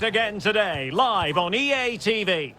Again today, live on EA TV.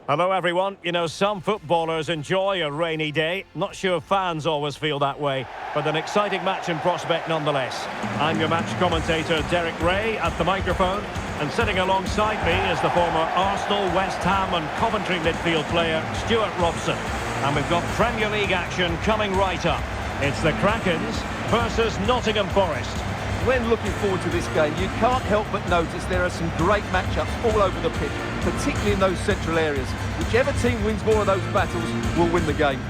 Hello everyone. You know, some footballers enjoy a rainy day. Not sure fans always feel that way, but an exciting match in prospect nonetheless. I'm your match commentator Derek Ray at the microphone, and sitting alongside me is the former Arsenal, West Ham and Coventry midfield player Stuart Robson. And we've got Premier League action coming right up. It's the Krakens versus Nottingham Forest. When looking forward to this game, you can't help but notice there are some great matchups all over the pitch, particularly in those central areas. Whichever team wins more of those battles will win the game.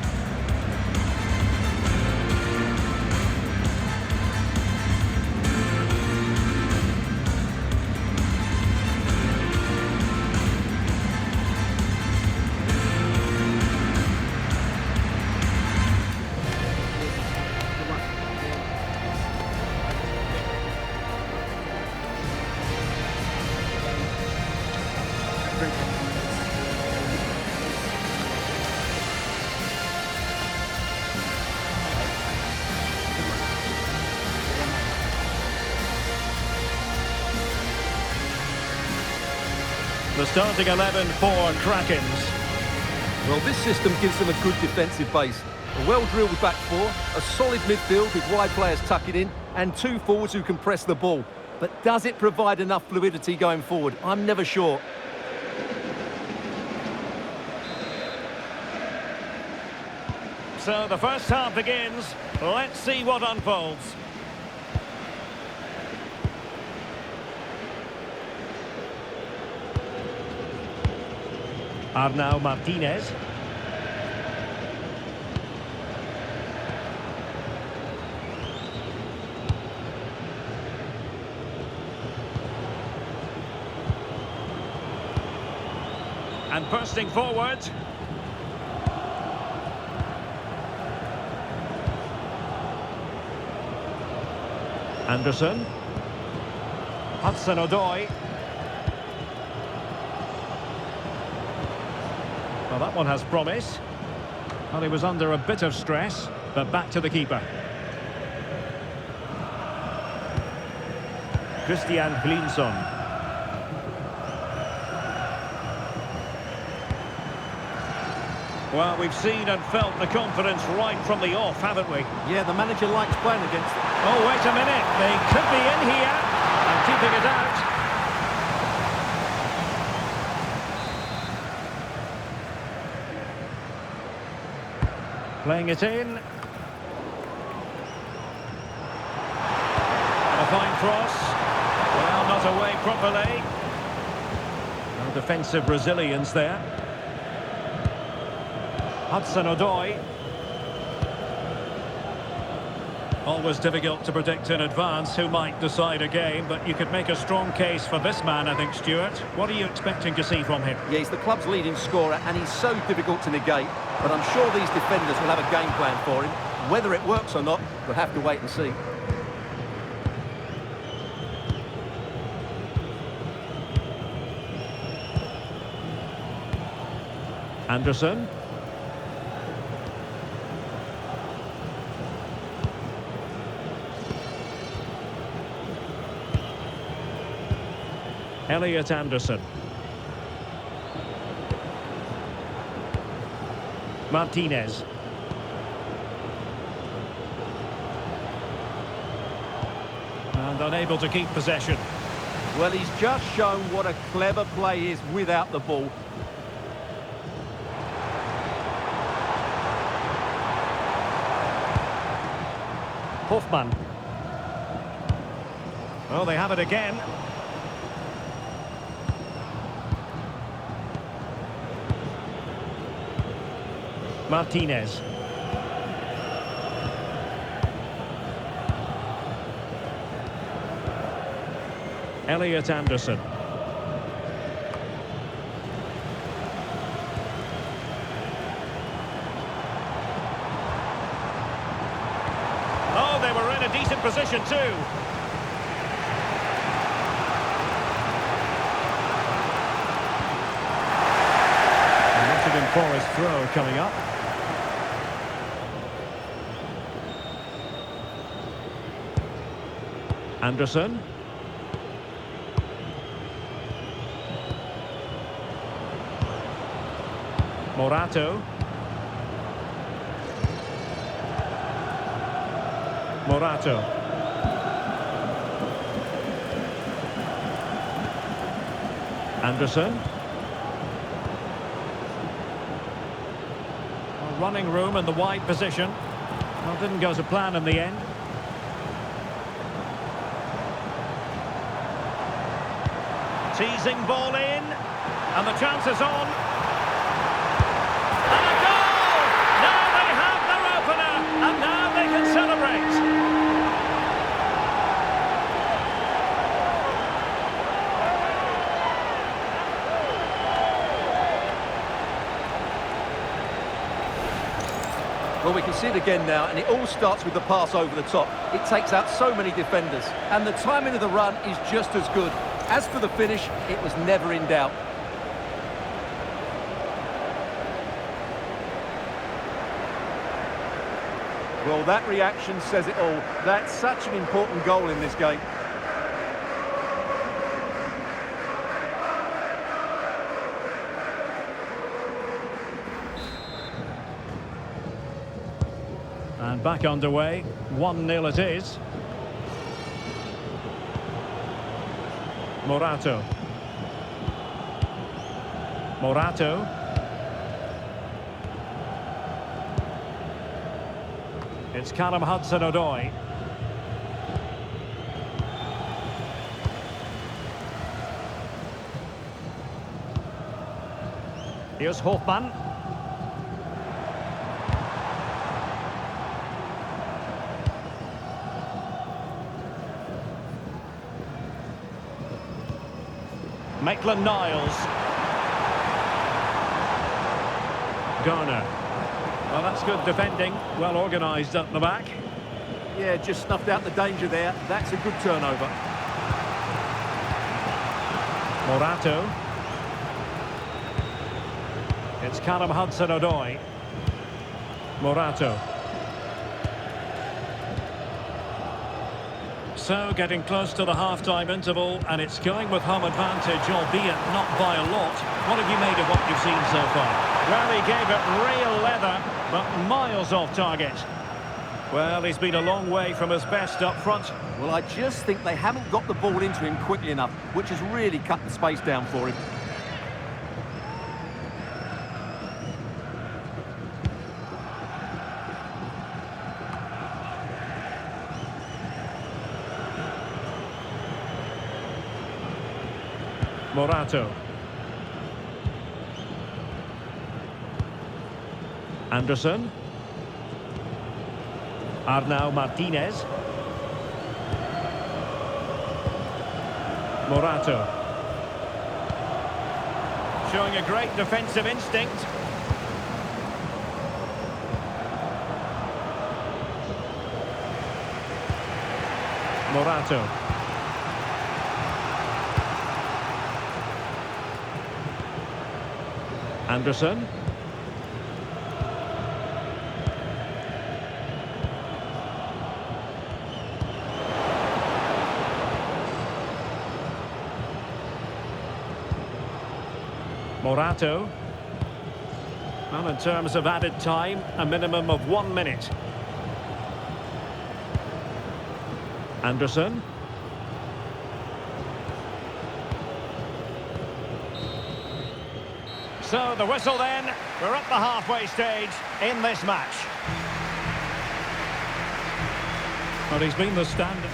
The starting 11 for Krakens. Well, this system gives them a good defensive base. A well-drilled back four, a solid midfield with wide players tucking in, and two forwards who can press the ball. But does it provide enough fluidity going forward? I'm never sure. So the first half begins. Let's see what unfolds. Arnau Martinez. And bursting forward. Anderson. Hudson-Odoi. Well, that one has promise. Well, he was under a bit of stress, but back to the keeper. Christian Glinson. Well, we've seen and felt the confidence right from the off, haven't we? Yeah, the manager likes playing against them. Oh, wait a minute. They could be in here and keeping it out. Playing it in. A fine cross. Well, not away properly. No defensive resilience there. Hudson-Odoi. Always difficult to predict in advance who might decide a game, but you could make a strong case for this man, I think, Stuart. What are you expecting to see from him? Yeah, he's the club's leading scorer, and he's so difficult to negate. But I'm sure these defenders will have a game plan for him. Whether it works or not, we'll have to wait and see. Anderson. Elliot Anderson. Martinez. And unable to keep possession. Well, he's just shown what a clever play is without the ball. Hoffman. Oh, they have it again. Martinez. Elliot Anderson. Oh, they were in a decent position too. Nottingham Forest throw coming up. Anderson. Morato. Morato. Anderson. Well, running room in the wide position. Well, didn't go to plan in the end. Teasing ball in, and the chance is on. And a goal! Now they have their opener, and now they can celebrate. Well, we can see it again now, and it all starts with the pass over the top. It takes out so many defenders, and the timing of the run is just as good. As for the finish, it was never in doubt. Well, that reaction says it all. That's such an important goal in this game. And back underway, 1-0 it is. Morato. Morato. It's Callum Hudson-Odoi. Here's Hofmann. Maitland-Niles. Garner. Well, that's good defending. Well organised at the back. Yeah, just snuffed out the danger there. That's a good turnover. Morato. It's Callum Hudson-Odoi. Morato. So, getting close to the half-time interval, and it's going with home advantage, albeit not by a lot. What have you made of what you've seen so far? Well, he gave it real leather, but miles off target. Well, he's been a long way from his best up front. Well, I just think they haven't got the ball into him quickly enough, which has really cut the space down for him. Morato. Anderson. Arnau Martinez. Morato. Showing a great defensive instinct. Morato. Anderson. Morato. Well, in terms of added time, a minimum of 1 minute. Anderson. So the whistle then, we're at the halfway stage in this match. Well, he's been the standard.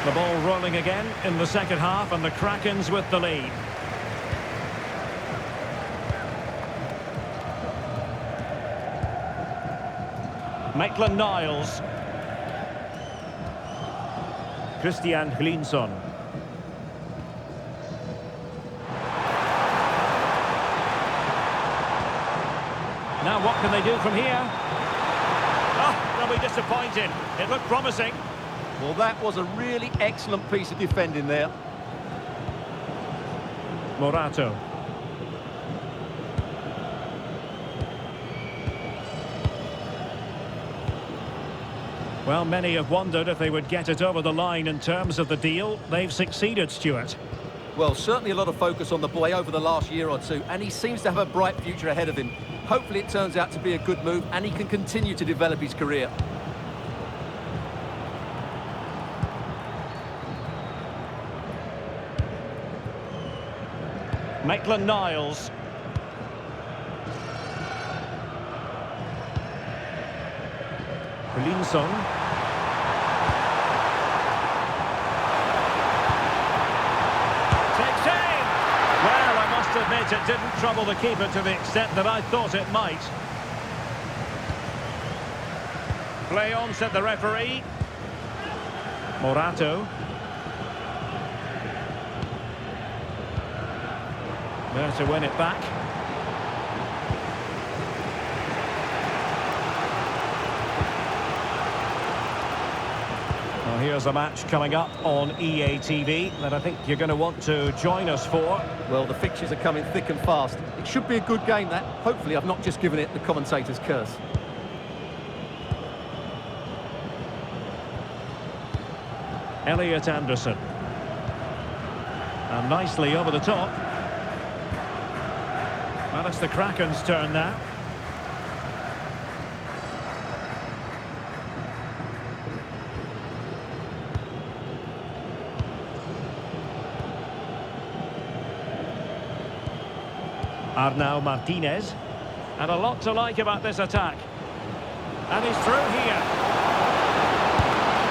The ball rolling again in the second half, and the Krakens with the lead. Maitland-Niles. Christian Hlinsson. Now what can they do from here? Oh, they'll be disappointed. It looked promising. Well, that was a really excellent piece of defending there. Morato. Well, many have wondered if they would get it over the line in terms of the deal. They've succeeded, Stuart. Well, certainly a lot of focus on the boy over the last year or two, and he seems to have a bright future ahead of him. Hopefully it turns out to be a good move, and he can continue to develop his career. Maitland-Niles. Linson. Takes aim! Well, I must admit it didn't trouble the keeper to the extent that I thought it might. Play on, said the referee. Morato. There to win it back. Well, here's a match coming up on EA TV that I think you're going to want to join us for. Well, the fixtures are coming thick and fast. It should be a good game, that. Hopefully I've not just given it the commentator's curse. Elliot Anderson. And nicely over the top. Well, it's the Kraken's turn now. Arnau Martinez. And a lot to like about this attack. And he's through here.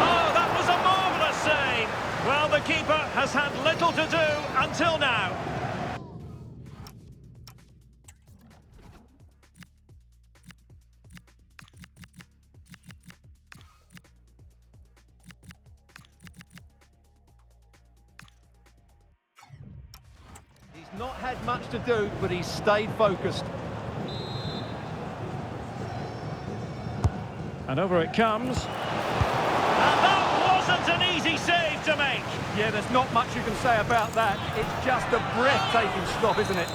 Oh, that was a marvellous save. Well, the keeper has had little to do until now. He's not had much to do, but he's stayed focused. And over it comes. And that wasn't an easy save to make. Yeah, there's not much you can say about that. It's just a breathtaking stop, isn't it?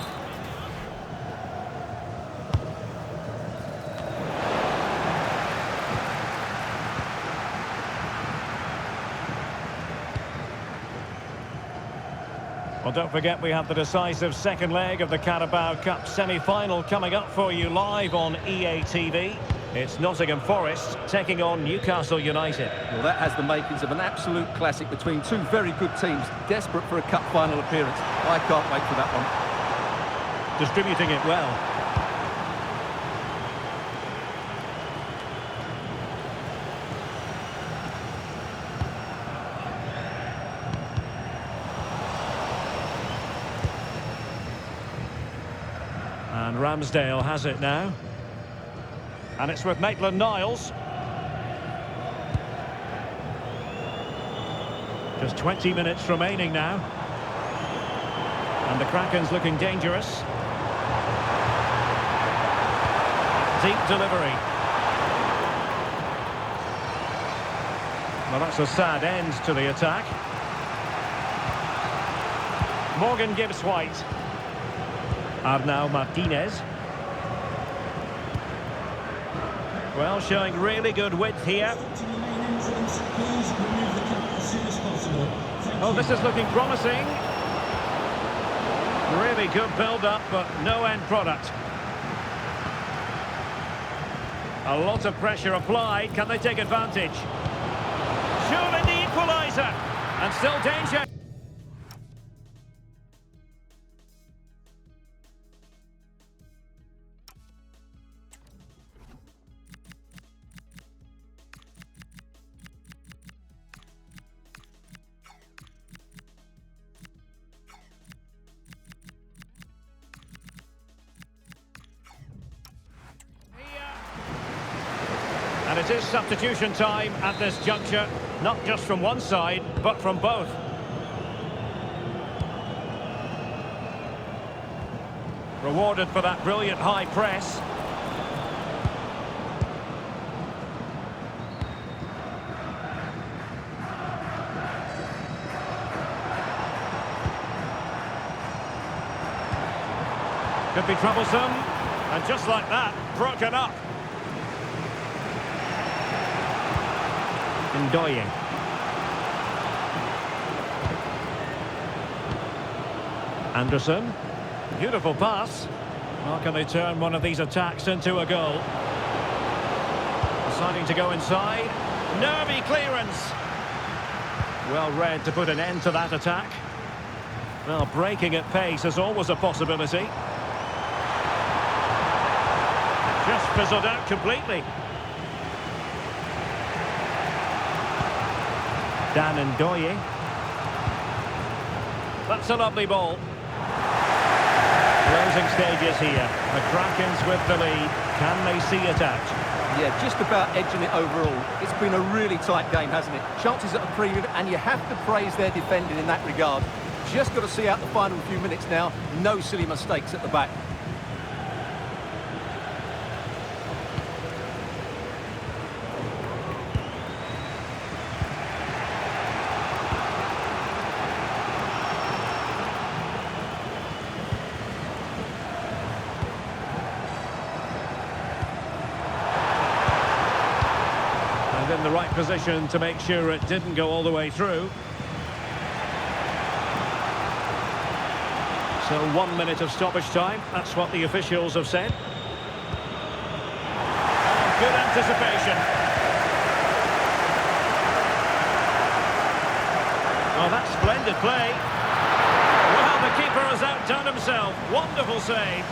Well, don't forget we have the decisive second leg of the Carabao Cup semi-final coming up for you live on EA TV. It's Nottingham Forest taking on Newcastle United. Well, that has the makings of an absolute classic between two very good teams, desperate for a cup final appearance. I can't wait for that one. Distributing it well. And Ramsdale has it now. And it's with Maitland-Niles. Just 20 minutes remaining now. And the Kraken's looking dangerous. Deep delivery. Well, that's a sad end to the attack. Morgan Gibbs White. Arnau Martinez. Well, showing really good width here. Oh, this is looking promising. Really good build-up, but no end product. A lot of pressure applied. Can they take advantage? Surely the equaliser. And still danger. And it is substitution time at this juncture, not just from one side, but from both. Rewarded for that brilliant high press. Could be troublesome, and just like that, broken up. Ndoye. Anderson. Beautiful pass. How can they turn one of these attacks into a goal? Deciding to go inside. Nervy clearance. Well read to put an end to that attack. Well, breaking at pace is always a possibility. Just fizzled out completely. Dan Ndoye. That's a lovely ball. Closing stages here. The Krakens with the lead. Can they see it out? Yeah, just about edging it overall. It's been a really tight game, hasn't it? Chances at a premium, and you have to praise their defending in that regard. Just got to see out the final few minutes now. No silly mistakes at the back. And in the right position to make sure it didn't go all the way through. So 1 minute of stoppage time, that's what the officials have said. Oh, good anticipation. Oh, that's splendid play. Well, the keeper has outdone himself. Wonderful save.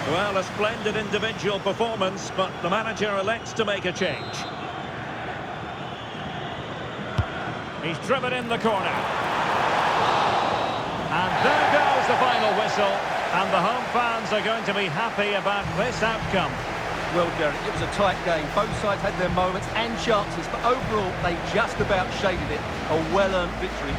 Well, a splendid individual performance, but the manager elects to make a change. He's driven in the corner. And there goes the final whistle. And the home fans are going to be happy about this outcome. Well, Derek, it was a tight game. Both sides had their moments and chances, but overall, they just about shaded it. A well-earned victory.